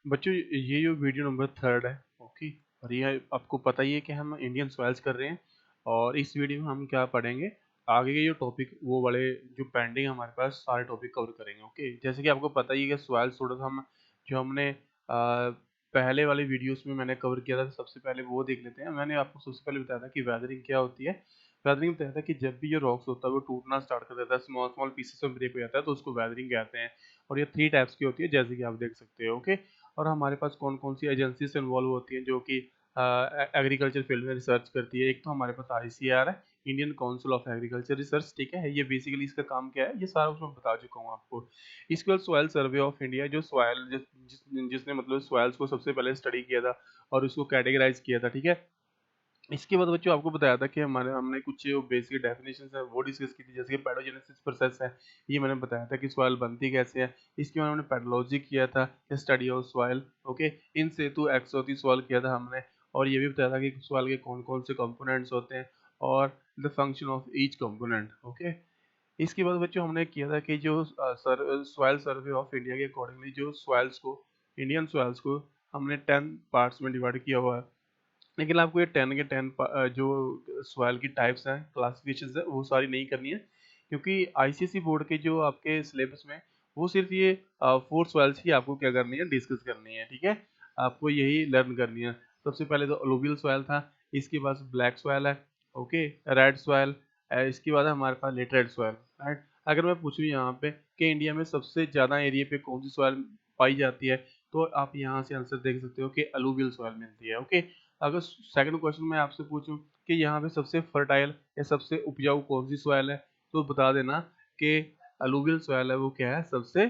बच्चों ये जो वीडियो नंबर 3 है, ओके। और ये आपको पता ही है कि हम इंडियन सॉइल्स कर रहे हैं, और इस वीडियो में हम क्या पढ़ेंगे, आगे के जो टॉपिक वो वाले जो पेंडिंग हमारे पास सारे टॉपिक कवर करेंगे, ओके। जैसे कि आपको पता ही है कि सॉइल्स थोड़ा सा हम जो हमने पहले वाले वीडियोस में मैंने कवर किया था, सबसे पहले वो देख लेते हैं। मैंने आपको सबसे पहले बताया था कि वेदरिंग क्या होती है। वेदरिंग बताया था कि जब भी ये रॉक्स होता है वो टूटना स्टार्ट कर देता है, स्मॉल स्मॉल पीसेस में ब्रेक हो जाता है, तो उसको वेदरिंग कहते हैं। और ये 3 टाइप्स की होती है, जैसे कि आप देख सकते हो, ओके। और हमारे पास कौन कौन सी एजेंसीज इन्वॉल्व होती हैं जो कि एग्रीकल्चर फील्ड में रिसर्च करती है। एक तो हमारे पास आईसीएआर है, Indian council of agriculture research, ठीक है। ये बेसिकली इसका काम क्या है, ये सारा उसमें बता चुका हूँ आपको। इसके बाद सॉइल सर्वे ऑफ इंडिया, जो सॉइल जिसने मतलब सॉइल्स को सबसे पहले स्टडी किया था और उसको कैटेगराइज किया था, ठीक है। इसके बाद बच्चों आपको बताया था कि हमारे हमने कुछ जो बेसिक डेफिनेशन है वो डिस्कस की थी, जैसे कि पैडोजेनेसिस प्रोसेस है, ये मैंने बताया था कि सॉइल बनती कैसे है। इसके बाद हमने पेडोलॉजी किया था, study of soil, okay. In situ ex situ soil किया था हमने, और ये भी बताया था कि सॉइल के कौन कौन से कंपोनेंट्स होते हैं और the function of each component, okay. इसके बाद बच्चों हमने किया था कि जो सॉइल सर्वे ऑफ इंडिया के अकॉर्डिंगली जो सॉइल्स को, इंडियन सॉइल्स को हमने 10 पार्ट्स में डिवाइड किया हुआ है। लेकिन आपको ये 10 के 10 जो सॉइल की टाइप्स हैं, क्लासिफिकेशंस है, वो सारी नहीं करनी है, क्योंकि आईसीएसई बोर्ड के जो आपके सिलेबस में वो सिर्फ ये 4 सॉइल्स ही आपको क्या करनी है, डिस्कस करनी है, ठीक है। आपको यही लर्न करनी है। सबसे पहले तो अलूवियल सॉइल था, इसके बाद ब्लैक सॉइल है, ओके, रेड सॉइल, इसके बाद हमारे पास लेटराइट सॉइल, राइट। अगर मैं पूछूं यहाँ पे कि इंडिया में सबसे ज़्यादा एरिया पे कौन सी सॉइल पाई जाती है, तो आप यहाँ से आंसर देख सकते हो कि अलूवियल सॉइल मिलती है, ओके। अगर सेकंड क्वेश्चन मैं आपसे पूछूं कि यहाँ पे सबसे फर्टाइल या सबसे उपजाऊ कौन सी सॉइल है, तो बता देना कि अलूवियल सॉइल है, वो क्या है, सबसे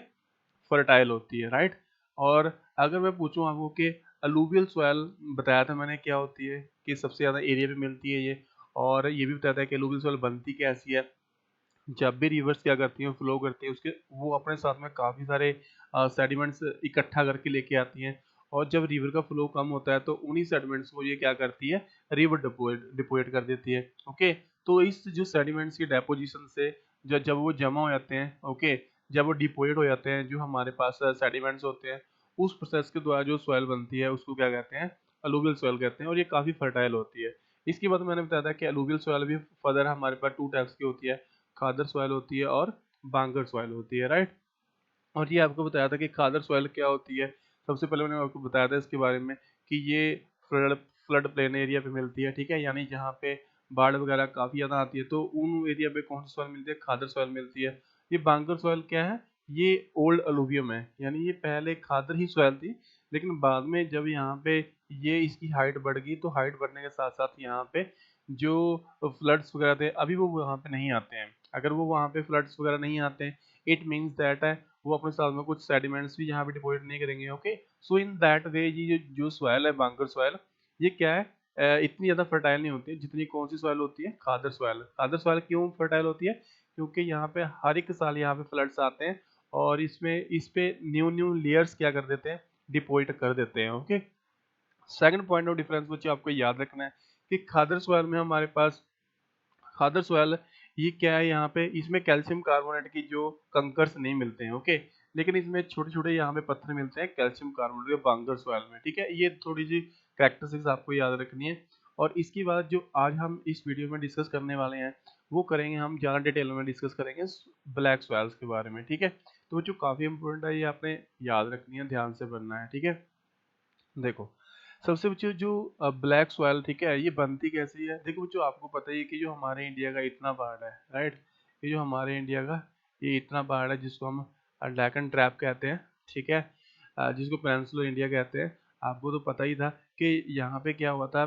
फर्टाइल होती है, राइट। और अगर मैं पूछूं आपको कि अलूवियल सॉइल बताया था मैंने क्या होती है, कि सबसे ज़्यादा एरिया पे मिलती है ये, और ये भी बताया था कि अलूवियल सॉइल बनती कैसी है। जब भी रिवर्स क्या करती हैं, फ्लो करती हैं, उसके वो अपने साथ में काफ़ी सारे सेडिमेंट्स इकट्ठा करके लेके आती हैं, और जब रिवर का फ्लो कम होता है तो उन्हीं सेडिमेंट्स को ये क्या करती है, रिवर डिपोजिट कर देती है, ओके। तो इस जो सेडिमेंट्स की डेपोजिशन से जब जब वो जमा हो जाते हैं, ओके, जब वो डिपोजिट हो जाते हैं, जो हमारे पास सेडिमेंट्स होते हैं, उस प्रोसेस के द्वारा जो सॉइल बनती है उसको क्या कहते हैं, अलूवियल सॉइल कहते हैं, और ये काफ़ी फर्टाइल होती है। इसके बाद मैंने बताया था कि अलूवियल सॉइल भी फर्दर हमारे पास 2 टाइप्स की होती है, खादर सॉइल होती है और बांगर सॉइल होती है, राइट। और ये आपको बताया था कि खादर सॉइल क्या होती है। सबसे पहले मैंने आपको बताया था इसके बारे में कि ये फ्लड फ्लड प्लेन एरिया पे मिलती है, ठीक है, यानी जहाँ पे बाढ़ वगैरह काफ़ी ज़्यादा आती है, तो उन एरिया पे कौन सी सॉइल मिलती है, खादर सॉइल मिलती है। ये बांगर सॉइल क्या है, ये ओल्ड अलूवियम है, यानी ये पहले खादर ही सॉइल थी, लेकिन बाद में जब यहाँ पे ये इसकी हाइट बढ़ गई, तो हाइट बढ़ने के साथ साथ यहाँ पे जो फ्लड्स वगैरह थे अभी वो वहाँ पे नहीं आते हैं। अगर वो वहाँ पे फ्लड्स वगैरह नहीं आते हैं, इट मीन्स दैट है वो अपने साथ में कुछ सेडिमेंट्स भी यहाँ पे डिपॉजिट नहीं करेंगे, okay. So in that way ये जो सॉइल है बांगर सॉइल, ये क्या है, इतनी ज़्यादा फर्टाइल नहीं होती है जितनी कौन सी सॉइल होती है, खादर सॉइल। खादर सॉइल क्यों फर्टाइल होती है, क्योंकि यहाँ पे हर एक साल यहाँ पे फ्लड्स आते हैं, और इसमें इस पे न्यू न्यू लेयर्स क्या कर देते हैं, डिपॉजिट कर देते हैं, okay. Second point of difference बच्चे आपको याद रखना है कि खादर सॉइल में हमारे पास, खादर सॉइल ये क्या है, यहाँ पे इसमें कैल्शियम कार्बोनेट की जो कंकर्स नहीं मिलते हैं, ओके। लेकिन इसमें छोटे छोटे यहाँ पे पत्थर मिलते हैं कैल्शियम कार्बोनेट के बांगर सॉइल में, ठीक है। ये थोड़ी सी कैरेक्टरिस्टिक्स आपको याद रखनी है। और इसके बाद जो आज हम इस वीडियो में डिस्कस करने वाले हैं, वो करेंगे हम ज़्यादा डिटेल में डिस्कस करेंगे ब्लैक सॉइल्स के बारे में, ठीक है। तो जो काफ़ी इंपॉर्टेंट है, ये आपने याद रखनी है, ध्यान से पढ़ना है, ठीक है। देखो, सबसे बच्चों जो ब्लैक सॉइल, ठीक है, ये बनती कैसी है। देखो बच्चों, आपको पता ही है कि जो हमारे इंडिया का इतना पहाड़ है, राइट, ये जो हमारे इंडिया का ये इतना पहाड़ है जिसको हम डेक्कन ट्रैप कहते हैं, ठीक है, जिसको पेनिनसुलर इंडिया कहते हैं। आपको तो पता ही था कि यहाँ पे क्या हुआ था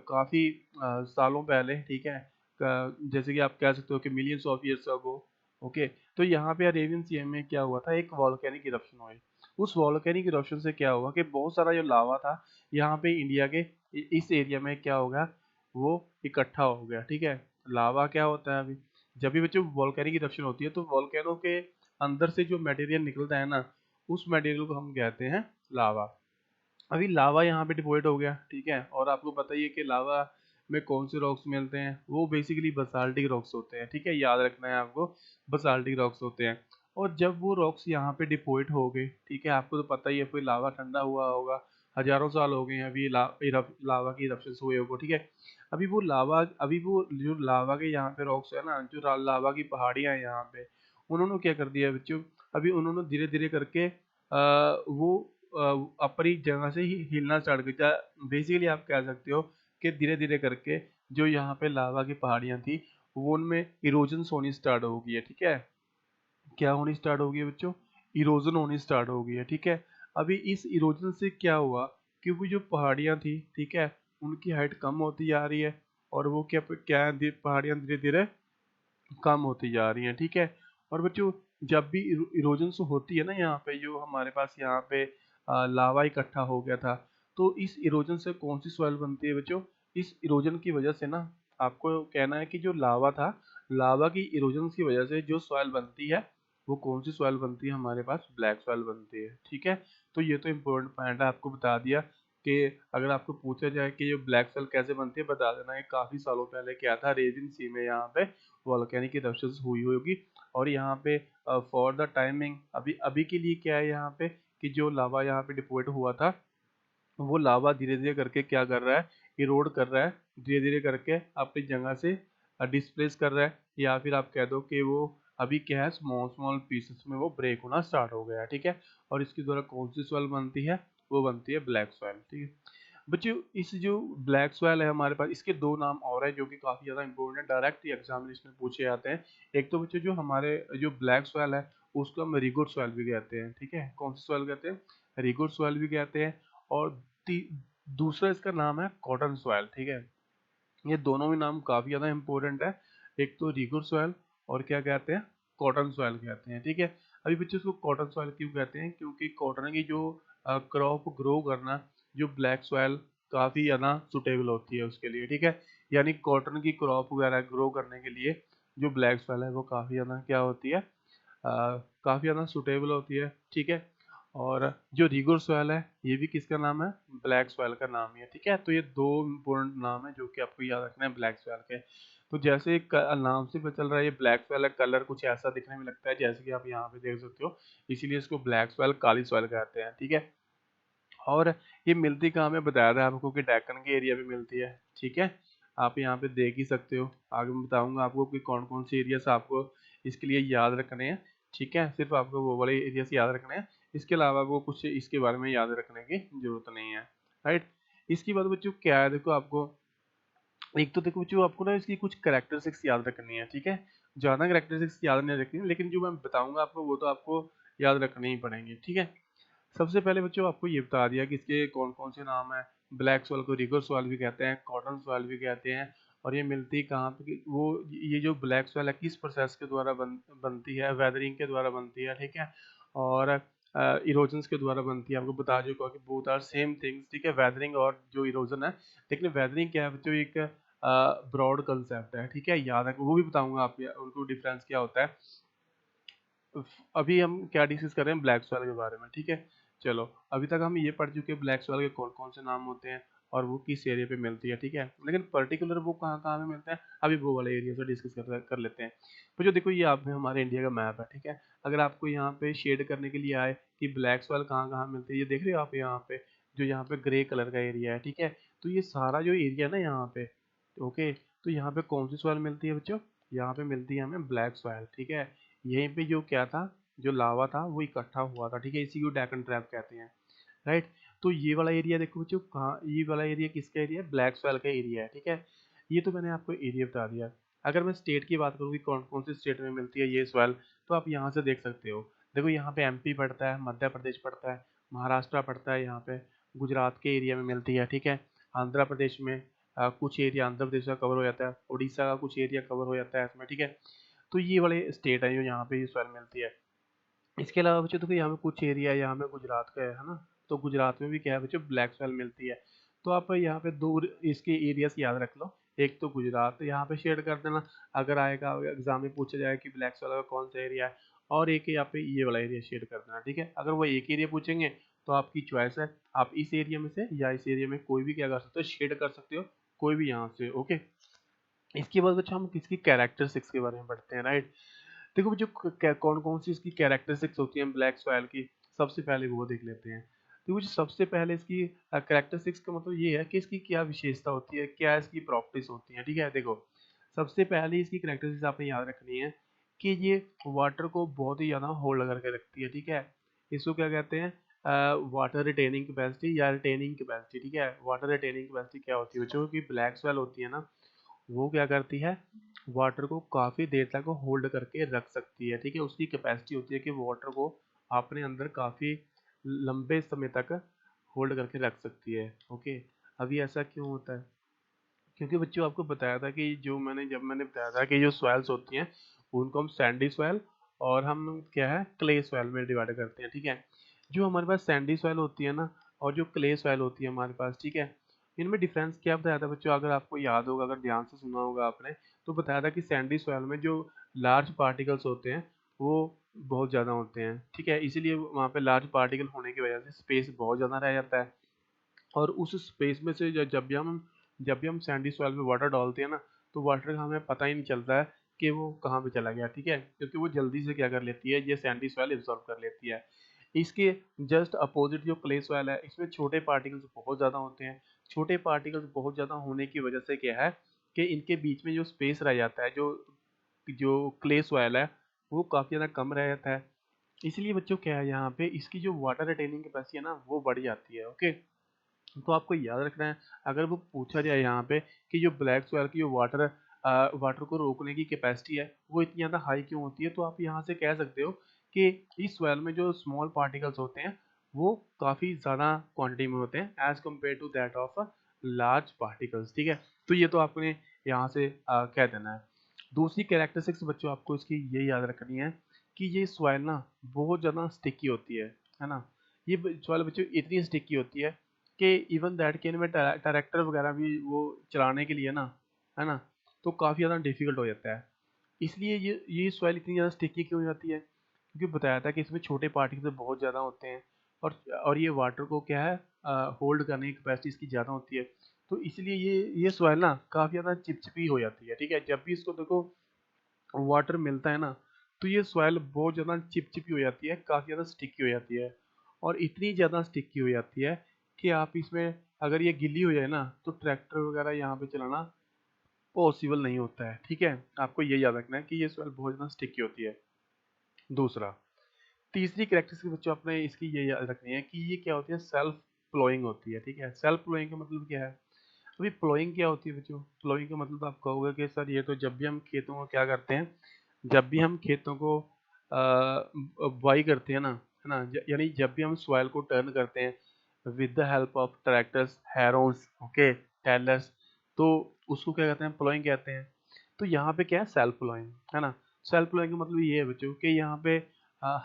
काफ़ी सालों पहले, ठीक है, जैसे कि आप कह सकते हो कि millions of years ago, okay. तो यहाँ पे अरेबियन सी में क्या हुआ था, एक वॉल्केनिक इरप्शन हुई। उस वॉल्केनिक इरप्शन से क्या हुआ कि बहुत सारा जो लावा था यहाँ पे इंडिया के इस एरिया में क्या हो गया, वो इकट्ठा हो गया, ठीक है। लावा क्या होता है, अभी जब भी बच्चों वॉल्केनिक इरप्शन होती है तो वॉल्केनो के अंदर से जो मटेरियल निकलता है ना, उस मटेरियल को हम कहते हैं लावा। अभी लावा यहाँ पे डिपोजिट हो गया, ठीक है, और आपको पता ही है कि लावा में कौन से रॉक्स मिलते हैं, वो बेसिकली बसाल्टिक रॉक्स होते हैं, ठीक है, याद रखना है आपको, बसाल्टिक रॉक्स होते हैं। और जब वो रॉक्स यहाँ पे डिपोजिट हो गए, ठीक है, आपको तो पता ही है कोई लावा ठंडा हुआ होगा, हजारों साल हो गए हैं अभी लावा की इरप्शंस हुए होगा, ठीक है। अभी वो जो लावा के यहाँ पे रॉक्स है ना, जो लावा की पहाड़ियाँ हैं यहाँ पे, उन्होंने क्या कर दिया बच्चों, अभी उन्होंने धीरे धीरे करके वो अपनी जगह से ही हिलना स्टार्ट कर दिया। बेसिकली आप कह सकते हो कि धीरे धीरे करके जो यहाँ पे लावा की पहाड़ियाँ थी वो उनमें इरोजन होनी स्टार्ट हो गई है, ठीक है। क्या होनी स्टार्ट हो गई है बच्चों, इरोजन होनी स्टार्ट हो गई है, ठीक है। अभी इस इरोजन से क्या हुआ कि वो जो पहाड़ियाँ थी, ठीक है, उनकी हाइट कम होती जा रही है, और वो क्या क्या पहाड़ियाँ धीरे धीरे कम होती जा रही हैं, ठीक है। और बच्चों जब भी इरोजन होती है ना, यहाँ पे जो हमारे पास यहाँ पे लावा इकट्ठा हो गया था, तो इस इरोजन से कौन सी सॉइल बनती है बच्चों, इस इरोजन की वजह से ना, आपको कहना है कि जो लावा था, लावा की इरोजन की वजह से जो सॉइल बनती है, वो कौन सी सॉइल बनती है, हमारे पास ब्लैक सॉइल बनती है, ठीक है। तो ये तो इम्पोर्टेंट पॉइंट है, आपको बता दिया कि अगर आपको पूछा जाए कि ये ब्लैक सॉइल कैसे बनती है, बता देना ये काफी सालों पहले क्या था, रेजिन सी में यहाँ पे वोल्केनिक इरप्शंस हुई होगी। और यहाँ पे फॉर द टाइमिंग अभी अभी के लिए क्या है यहाँ पे, कि जो लावा यहाँ पे डिपोजिट हुआ था, वो लावा धीरे धीरे करके क्या कर रहा है, इरोड कर रहा है, धीरे धीरे करके अपनी जगह से डिस्प्लेस कर रहा है, या फिर आप कह दो कि वो अभी क्या है, स्मॉल स्मॉल पीसेस में वो ब्रेक होना स्टार्ट हो गया है, ठीक है। और इसके द्वारा कौन सी सॉइल बनती है, वो बनती है ब्लैक सॉइल, ठीक है। बच्चों इस जो ब्लैक सॉइल है हमारे पास, इसके दो नाम और है जो कि काफी ज्यादा इंपॉर्टेंट है, डायरेक्ट एग्जामिनेशन में पूछे जाते हैं। एक तो बच्चों जो हमारे जो ब्लैक सॉइल है उसको हम रिगोर सॉइल भी कहते हैं, ठीक है। कौन सी सॉइल कहते हैं, रिगोर सॉइल भी कहते हैं। और दूसरा इसका नाम है कॉटन सॉइल, ठीक है। ये दोनों भी नाम काफी ज्यादा इंपॉर्टेंट है, एक तो रिगोर सॉइल और क्या कहते हैं, कॉटन सॉइल कहते हैं, ठीक है। अभी बच्चों इसको कॉटन सॉइल क्यों कहते हैं, क्योंकि कॉटन की जो क्रॉप ग्रो करना, जो ब्लैक सॉइल काफी ज्यादा सुटेबल होती है उसके लिए, ठीक है। यानी कॉटन की क्रॉप वगैरह ग्रो करने के लिए जो ब्लैक सॉइल है वो काफी ज्यादा क्या होती है, काफी ज्यादा सुटेबल होती है, ठीक है। और जो रिगोर सॉइल है ये भी किसका नाम है, ब्लैक सॉइल का नाम ही है, ठीक है। तो ये दो इम्पोर्टेंट नाम है जो कि आपको याद रखना है ब्लैक सॉइल के। तो जैसे नाम से पता चल रहा है ये ब्लैक सॉइल है, कलर कुछ ऐसा दिखने में लगता है जैसे कि आप यहाँ पे देख सकते हो, इसीलिए इसको ब्लैक सॉइल, काली सॉइल कहते हैं, ठीक है। और ये मिलती कहाँ में, बताया था आपको कि डेक्कन के एरिया में मिलती है, ठीक है। आप यहाँ पे देख ही सकते हो, आगे मैं बताऊंगा आपको कि कौन कौन से एरियाज आपको इसके लिए याद रखने हैं, ठीक है। सिर्फ आपको वो वाले एरियाज याद रखने हैं, इसके अलावा वो कुछ इसके बारे में याद रखने की जरूरत नहीं है, राइट। इसके बाद बच्चों क्या है, देखो आपको एक तो देखो बच्चों आपको ना इसकी कुछ कैरेक्टरिस्टिक्स याद रखनी है, ठीक है। ज्यादा कैरेक्टरिस्टिक्स याद नहीं रखनी, लेकिन जो मैं बताऊंगा आपको वो तो आपको याद रखने ही पड़ेंगे, ठीक है। सबसे पहले बच्चों आपको ये बता दिया कि इसके कौन कौन से नाम है, ब्लैक सॉइल को रिगर सॉइल भी कहते हैं, कॉटन सॉइल भी कहते हैं। और ये मिलती कहाँ पे वो, ये जो ब्लैक सॉइल है किस प्रोसेस के द्वारा बनती है, वेदरिंग के द्वारा बनती है, ठीक है। और इरोजन के द्वारा बनती है, आपको बता चुका कि बोथ आर सेम थिंग्स, ठीक है, वेदरिंग और जो इरोजन है। लेकिन वेदरिंग क्या है बच्चों, एक ब्रॉड कंसेप्ट है, ठीक है, याद है, वो भी बताऊंगा आप उनको डिफरेंस क्या होता है। अभी हम क्या डिस्कस कर रहे हैं, ब्लैक सॉइल के बारे में, ठीक है। चलो अभी तक हम ये पढ़ चुके हैं ब्लैक सॉइल के कौन कौन से नाम होते हैं और वो किस एरिया पे मिलती है, ठीक है। लेकिन पर्टिकुलर वो कहाँ कहाँ में मिलते हैं, अभी वो वाले एरिया से डिस्कस कर लेते हैं। तो जो देखो ये आप में हमारे इंडिया का मैप है, ठीक है। अगर आपको यहाँ पे शेड करने के लिए आए कि ब्लैक सॉइल कहाँ कहाँ मिलती है, ये देख रहे हो आप यहाँ पे, जो यहाँ पे ग्रे कलर का एरिया है, ठीक है। तो ये सारा जो एरिया है ना यहाँ पे, ओके, तो यहाँ पे कौन सी सॉइल मिलती है बच्चों, यहाँ पे मिलती है हमें ब्लैक सॉइल, ठीक है। यहीं पे जो क्या था, जो लावा था वो इकट्ठा हुआ था, ठीक है, इसी को डेक्कन ट्रैप कहते हैं, राइट। तो ये वाला एरिया देखो बच्चों, कहाँ ये वाला एरिया किसका एरिया है, ब्लैक सॉइल का एरिया है, ठीक है। ये तो मैंने आपको एरिया बता दिया। अगर मैं स्टेट की बात करूँ कि कौन कौन सी स्टेट में मिलती है ये सॉइल, तो आप यहाँ से देख सकते हो। देखो यहाँ पे एमपी पड़ता है, मध्य प्रदेश पड़ता है, महाराष्ट्र पड़ता है, यहाँ पे गुजरात के एरिया में मिलती है, ठीक है। आंध्र प्रदेश में कुछ एरिया आंध्र प्रदेश का कवर हो जाता है, उड़ीसा का कुछ एरिया कवर हो जाता है इसमें, ठीक है। तो ये वाले स्टेट है जो यहाँ पे ये सॉइल मिलती है। इसके अलावा बच्चों देखो यहाँ पे कुछ एरिया है, यहाँ पे गुजरात का है ना, तो गुजरात में भी क्या है बच्चों, ब्लैक सॉइल मिलती है। तो आप यहाँ पे दो इसके एरियाज याद रख लो, एक तो गुजरात यहाँ पे शेड कर देना, अगर आएगा एग्जाम में पूछा जाए कि ब्लैक सॉइल का कौन सा एरिया है, और एक यहाँ पे ये वाला एरिया शेड कर देना, ठीक है। अगर वो एक एरिया पूछेंगे तो आपकी चॉइस है, आप इस एरिया में से या इस एरिया में कोई भी क्या कर सकते हो, शेड कर सकते हो कोई भी यहाँ से, ओके। इसके बाद बच्चों हम किसकी कैरेक्टरिस्टिक्स के बारे में पढ़ते हैं, राइट। देखो जो कौन कौन सी इसकी कैरेक्टरिस्टिक्स होती हैं ब्लैक सॉइल की, सबसे पहले वो देख लेते हैं। देखो जो सबसे पहले इसकी कैरेक्टरिस्टिक्स का मतलब ये है कि इसकी क्या विशेषता होती है, क्या इसकी प्रॉपर्टीज होती हैं। ठीक है, देखो सबसे पहले इसकी कैरेक्टरिस्टिक्स आपने याद रखनी है कि ये वाटर को बहुत ही ज़्यादा होल्ड करके रखती है। ठीक है, इसको क्या कहते हैं, वाटर रिटेनिंग कैपेसिटी या रिटेनिंग कैपेसिटी। ठीक है, वाटर रिटेनिंग कैपेसिटी क्या होती है बच्चों की, ब्लैक सॉइल होती है ना, वो क्या करती है, वाटर को काफ़ी देर तक होल्ड करके रख सकती है। ठीक है, उसकी कैपेसिटी होती है कि वाटर को अपने अंदर काफ़ी लंबे समय तक होल्ड करके रख सकती है। ओके, अभी ऐसा क्यों होता है, क्योंकि बच्चों आपको बताया था कि जब मैंने बताया था कि जो सॉइल्स होती हैं उनको हम सैंडी सॉइल और हम क्या है क्ले सॉइल में डिवाइड करते हैं। ठीक है, जो हमारे पास सैंडी सॉइल होती है ना और जो क्ले सॉइल होती है हमारे पास, ठीक है, इनमें डिफरेंस क्या बताया था बच्चों, अगर आपको याद होगा, अगर ध्यान से सुना होगा आपने, तो बताया था कि सैंडी सॉइल में जो लार्ज पार्टिकल्स होते हैं वो बहुत ज़्यादा होते हैं। ठीक है, इसीलिए वहाँ पे लार्ज पार्टिकल होने की वजह से स्पेस बहुत ज़्यादा रह जाता है, और उस स्पेस में से जब भी हम सैंडी सॉइल में वाटर डालते हैं ना, तो वाटर का हमें पता ही नहीं चलता है कि वो कहाँ पे चला गया। ठीक है, क्योंकि वो जल्दी से क्या कर लेती है, ये सैंडी सॉइल एब्जॉर्ब कर लेती है। इसके जस्ट अपोजिट जो क्ले सॉइल है, इसमें छोटे पार्टिकल्स बहुत ज़्यादा होते हैं। छोटे पार्टिकल्स बहुत ज़्यादा होने की वजह से क्या है कि इनके बीच में जो स्पेस रह जाता है, जो जो क्ले सॉइल है वो काफ़ी ज़्यादा कम रह जाता है। इसलिए बच्चों क्या है, यहाँ पे इसकी जो वाटर रिटेनिंग कैपेसिटी है ना वो बढ़ जाती है। ओके, तो आपको याद रखना है, अगर वो पूछा जाए यहाँ पे कि जो ब्लैक सॉइल की जो वाटर को रोकने की कैपेसिटी है वो इतनी ज़्यादा हाई क्यों होती है, तो आप यहाँ से कह सकते हो कि इस सॉइल में जो स्मॉल पार्टिकल्स होते हैं वो काफ़ी ज़्यादा क्वांटिटी में होते हैं as compare to that of large particles. ठीक है, तो ये तो आपने यहाँ से कह देना है। दूसरी कैरेक्टरिस्टिक्स बच्चों आपको इसकी ये याद रखनी है कि ये सॉइल ना बहुत ज़्यादा स्टिकी होती है ना। ये सॉइल बच्चों इतनी स्टिकी होती है कि इवन दैट कि इनमें ट्रैक्टर वगैरह भी वो चलाने के लिए ना, है ना, तो काफ़ी ज़्यादा डिफिकल्ट हो जाता है। इसलिए ये सॉइल इतनी ज़्यादा स्टिकी क्यों हो जाती है, क्योंकि बताया था कि इसमें छोटे पार्टिकल्स बहुत ज़्यादा होते हैं, और ये वाटर को क्या है होल्ड करने की कैपेसिटी इसकी ज़्यादा होती है। तो इसलिए ये सॉइल ना काफ़ी ज़्यादा चिपचिपी हो जाती है। ठीक है, जब भी इसको देखो वाटर मिलता है ना, तो ये सॉइल बहुत ज़्यादा चिपचिपी हो जाती है, काफ़ी ज़्यादा स्टिकी हो जाती है, और इतनी ज़्यादा स्टिकी हो जाती है कि आप इसमें अगर ये गीली हो जाए ना तो ट्रैक्टर वगैरह यहाँ पे चलाना पॉसिबल नहीं होता है। ठीक है, आपको ये याद रखना है कि ये सॉइल बहुत ज़्यादा स्टिकी होती है। दूसरा तीसरी कैरेक्टरिस्टिक बच्चों आपने इसकी ये याद रखनी है कि ये क्या होती है, सेल्फ प्लोइंग होती है। ठीक है, सेल्फ प्लोइंग का मतलब क्या है, अभी प्लोइंग क्या होती है बच्चों, प्लोइंग का मतलब आप कहोगे कि सर ये तो जब भी हम खेतों को क्या करते हैं, जब भी हम खेतों को बुआई करते हैं ना, है ना, यानी जब भी हम सॉइल को टर्न करते हैं with the help of tractors, harrows, okay, tillers, तो उसको क्या कहते हैं, प्लोइंग कहते हैं। तो यहाँ पे क्या है, सेल्फ प्लोइंग, है ना। सेल्फ प्लोइंग का मतलब ये है बच्चों कि यहाँ पे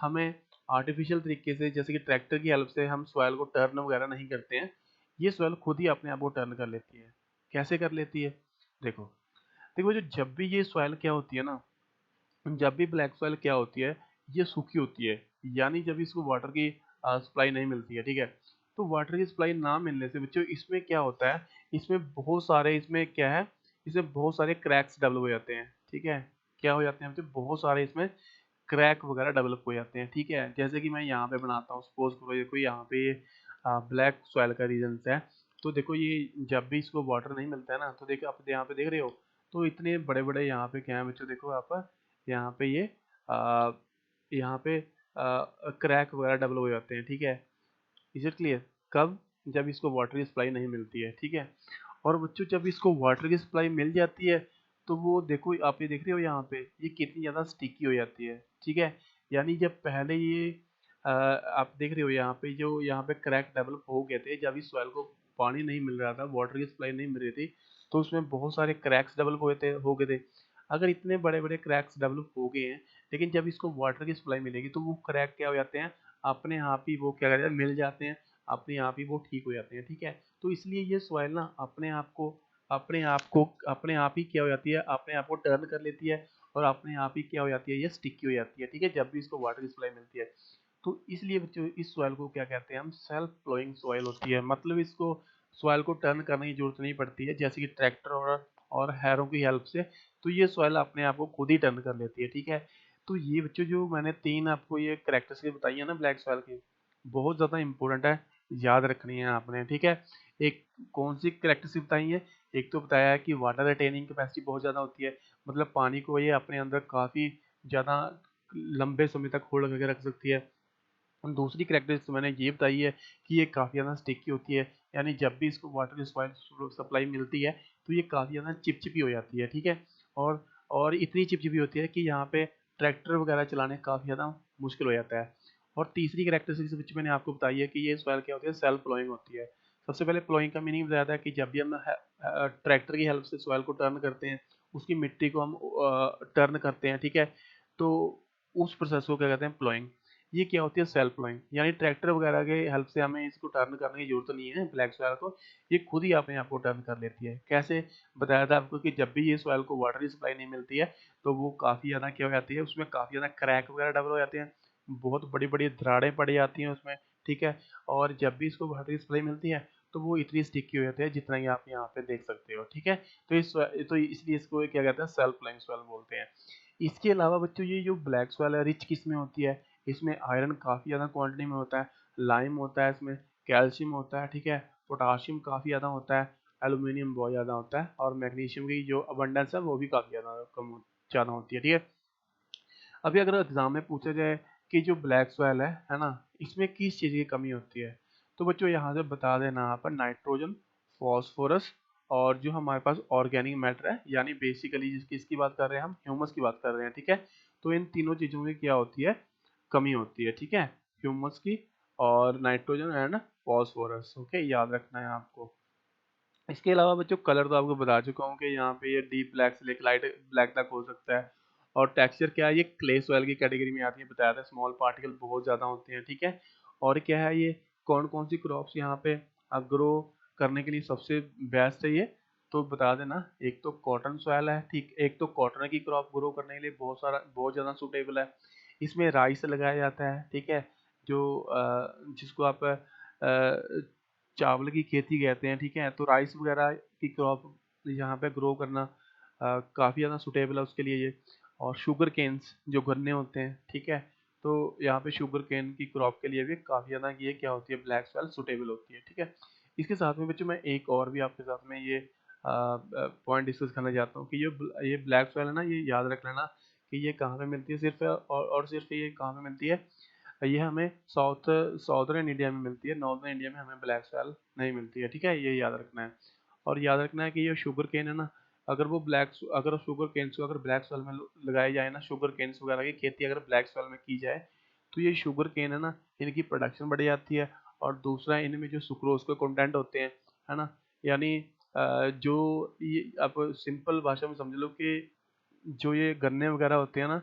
हमें आर्टिफिशियल तरीके से, जैसे कि ट्रैक्टर की हेल्प से हम सॉइल को टर्न वगैरह नहीं करते हैं, ये सॉइल खुद ही अपने आप को टर्न कर लेती है। कैसे कर लेती है, देखो देखो जो जब भी ये सॉइल क्या होती है ना, जब भी ब्लैक सॉइल क्या होती है, ये सूखी होती है, यानी जब इसको वाटर की सप्लाई नहीं मिलती है। ठीक है, तो वाटर की सप्लाई ना मिलने से बच्चों इसमें क्या होता है, इसमें क्या है, इसमें बहुत सारे क्रैक्स डेवलप हो जाते हैं। ठीक है, क्या हो जाते हैं बच्चों, बहुत सारे इसमें क्रैक वगैरह डेवलप हो जाते हैं। ठीक है, जैसे कि मैं यहाँ पे बनाता हूँ, सपोज करो देखो यहाँ पे ये ब्लैक सॉइल का रीजन है, तो देखो ये जब भी इसको वाटर नहीं मिलता है ना, तो देखो आप यहाँ पे देख रहे हो, तो इतने बड़े बड़े यहाँ पे क्या है बच्चों, देखो आप यहाँ पे आ, यहाँ पे क्रैक वगैरह डेवलप हो जाते हैं। ठीक है, इज इट क्लियर, कब, जब इसको वाटर की सप्लाई नहीं मिलती है। ठीक है, और बच्चों जब इसको वाटर की सप्लाई मिल जाती है, तो वो देखो आप ये देख रहे हो यहाँ पे ये कितनी ज़्यादा स्टिकी हो जाती है। ठीक है, यानी जब पहले ये आप देख रहे हो यहाँ पे, जो यहाँ पे क्रैक डेवलप हो गए थे, जब इस सॉइल को पानी नहीं मिल रहा था, वाटर की सप्लाई नहीं मिल रही थी, तो उसमें बहुत सारे क्रैक्स डेवलप हो गए थे। अगर इतने बड़े बड़े क्रैक्स डेवलप हो गए हैं, लेकिन जब इसको वाटर की सप्लाई मिलेगी तो वो क्रैक क्या हो जाते हैं, अपने आप ही वो क्या कहते हैं, मिल जाते हैं, अपने आप ही वो ठीक हो जाते हैं। ठीक है, तो इसलिए ये सॉइल ना अपने आप ही क्या हो जाती है, अपने आप को टर्न कर लेती है, और अपने आप ही क्या हो जाती है, ये स्टिकी हो जाती है। ठीक है, जब भी इसको वाटर की सप्लाई मिलती है, तो इसलिए बच्चों इस सॉइल को क्या कहते हैं हम, सेल्फ फ्लोइंग सॉइल होती है। मतलब इसको सॉइल को टर्न करने की जरूरत नहीं पड़ती है, जैसे कि ट्रैक्टर और हैरों की हेल्प से, तो ये सॉइल अपने आप को खुद ही टर्न कर लेती है। ठीक है, तो ये बच्चों जो मैंने 3 आपको ये कैरेक्टरिस्टिक बताई है ना ब्लैक सॉइल की, बहुत ज़्यादा इंपॉर्टेंट है, याद रखनी है आपने, ठीक है। एक कौन सी कैरेक्टरिस्टिक बताई है, एक तो बताया है कि वाटर रिटेनिंग कैपेसिटी बहुत ज़्यादा होती है, मतलब पानी को ये अपने अंदर काफ़ी ज़्यादा लंबे समय तक होल्ड करके रख सकती है। और दूसरी कैरेक्टरिस्टिक मैंने ये बताई है कि ये काफ़ी ज़्यादा स्टिकी होती है, यानी जब भी इसको वाटर सप्लाई मिलती है तो ये काफ़ी ज़्यादा चिपचिपी हो जाती है, ठीक है। और और इतनी चिपचिपी होती है कि यहाँ पे ट्रैक्टर वगैरह चलाने काफ़ी ज़्यादा मुश्किल हो जाता है। और तीसरी कैरेक्टरिस्टिक which मैंने आपको बताई है कि ये सॉइल क्या होती है, सेल्फ प्लोइंग होती है। सबसे पहले प्लोइंग का मीनिंग बताया था कि जब भी हम ट्रैक्टर की हेल्प से सॉइल को टर्न करते हैं, उसकी मिट्टी को हम टर्न करते हैं, ठीक है, तो उस प्रोसेस को क्या कहते हैं, प्लोइंग। ये क्या होती है, सेल्फ प्लोइंग, यानी ट्रैक्टर वगैरह के हेल्प से हमें इसको टर्न करने की जरूरत नहीं है ब्लैक सॉइल को, ये खुद ही अपने आप को टर्न कर लेती है। कैसे, बताया था आपको कि जब भी ये सॉइल को वाटर की सप्लाई नहीं मिलती है तो वो काफ़ी ज़्यादा क्या हो जाती है, उसमें काफ़ी ज़्यादा क्रैक वगैरह डेवलप हो जाते हैं, बहुत बड़ी बड़ी दरारें पड़ जाती हैं उसमें, ठीक है। और जब भी इसको वाटर की सप्लाई मिलती है तो वो इतनी स्टिकी हो जाती है जितना कि आप यहाँ पे देख सकते हो, ठीक है। तो इसलिए इसको क्या कहते हैं, सेल्फ प्लोइंग सॉइल बोलते हैं। इसके अलावा बच्चों ये जो ब्लैक सॉइल है रिच किस में होती है, इसमें आयरन काफ़ी ज़्यादा क्वांटिटी में होता है, लाइम होता है इसमें, कैल्शियम होता है, ठीक है, पोटाशियम काफ़ी ज़्यादा होता है, एल्यूमिनियम बहुत ज़्यादा होता है, और मैग्नीशियम की जो अबंडेंस है वो भी काफ़ी ज़्यादा होती है, ठीक है। अभी अगर एग्जाम में पूछा जाए कि जो ब्लैक सॉइल है ना, इसमें किस चीज़ की कमी होती है, तो बच्चों यहाँ से बता देना यहाँ पर नाइट्रोजन, फॉस्फोरस, और जो हमारे पास ऑर्गेनिक मैटर है, यानी बेसिकली जिसकी इसकी बात कर रहे हैं हम, ह्यूमस की बात कर रहे हैं, ठीक है। तो इन तीनों चीज़ों में क्या होती है, कमी होती है, ठीक है, ह्यूमस की और नाइट्रोजन एंड फॉस्फोरस, ओके, याद रखना है आपको। इसके अलावा बच्चों कलर तो आपको बता चुका हूँ कि यहाँ पे ये डीप ब्लैक से लेकर लाइट ब्लैक तक हो सकता है। और टेक्सचर क्या है, ये क्ले सॉइल की कैटेगरी में आती है, बताया था, स्मॉल पार्टिकल बहुत ज़्यादा होते हैं, ठीक है। और क्या है, ये कौन कौन सी क्रॉप्स यहाँ पे ग्रो करने के लिए सबसे बेस्ट है ये, तो बता देना, एक तो कॉटन सॉइल है, ठीक, एक तो कॉटन की क्रॉप ग्रो करने के लिए बहुत ज़्यादा सूटेबल है। इसमें राइस लगाया जाता है, ठीक है, जो जिसको आप चावल की खेती कहते हैं, ठीक है। तो राइस वगैरह की क्रॉप यहाँ पे ग्रो करना काफ़ी ज़्यादा सुटेबल है उसके लिए ये। और शुगर केन्स जो गन्ने होते हैं, ठीक है, तो यहाँ पे शुगर केन की क्रॉप के लिए भी काफ़ी ज़्यादा ये क्या होती है, ब्लैक सॉइल सुटेबल होती है, ठीक है। इसके साथ में बच्चों मैं एक और भी आपके साथ में ये पॉइंट डिस्कस करना चाहता हूँ कि ये ब्लैक सॉइल है ना, ये याद रख लेना कि ये कहाँ पे मिलती है, सिर्फ और सिर्फ ये कहाँ पे मिलती है, ये हमें साउथर्न इंडिया में मिलती है, नॉर्दर्न इंडिया में हमें ब्लैक सॉइल नहीं मिलती है, ठीक है, ये याद रखना है। और याद रखना है कि ये शुगर केन है ना, अगर शुगर केन्स को अगर ब्लैक सॉइल में लगाए जाए ना, शुगर केन्स वगैरह की खेती अगर ब्लैक सॉइल में की जाए तो ये शुगर केन है ना, इनकी प्रोडक्शन बढ़ जाती है। और दूसरा, इनमें जो सुक्रोज के कंटेंट होते हैं, है ना, यानी जो ये आप सिंपल भाषा में समझ लो कि जो ये गन्ने वगैरह होते हैं ना,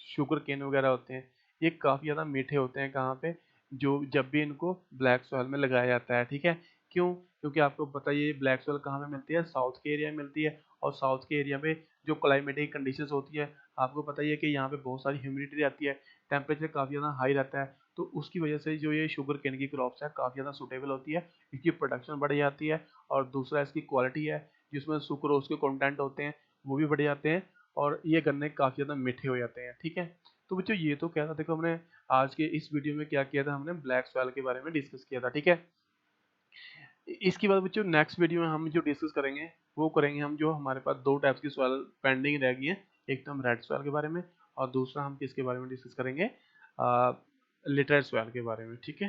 शुगर केन वगैरह होते हैं, ये काफ़ी ज़्यादा मीठे होते हैं, कहाँ पे, जो जब भी इनको ब्लैक सॉइल में लगाया जाता है, ठीक है। क्यों, क्योंकि आपको पता है ये ब्लैक सॉइल कहाँ पे मिलती है, साउथ के एरिया में मिलती है। और साउथ के एरिया में जो क्लाइमेटिक कंडीशंस होती है, आपको पता ही है कि यहाँ पे बहुत सारी ह्यूमिडिटी रहती है, टेम्परेचर काफ़ी ज़्यादा हाई रहता है, तो उसकी वजह से जो ये शुगर केन की क्रॉप्स है काफ़ी ज़्यादा सूटेबल होती है, इसकी प्रोडक्शन बढ़ जाती है। और दूसरा, इसकी क्वालिटी है, जिसमें सुक्रोज के कंटेंट होते हैं वो भी बढ़ जाते हैं, और ये गन्ने काफ़ी ज़्यादा मीठे हो जाते हैं, ठीक है। तो बच्चों ये तो क्या था, देखो हमने आज के इस वीडियो में क्या किया था, हमने ब्लैक सॉइल के बारे में डिस्कस किया था, ठीक है। इसके बाद बच्चों नेक्स्ट वीडियो में हम जो डिस्कस करेंगे वो करेंगे हम, जो हमारे पास दो टाइप्स की सॉइल पेंडिंग रह गई है, एक तो हम रेड सॉइल के बारे में, और दूसरा हम किसके बारे में डिस्कस करेंगे, लिटरेट सॉइल के बारे में, ठीक है।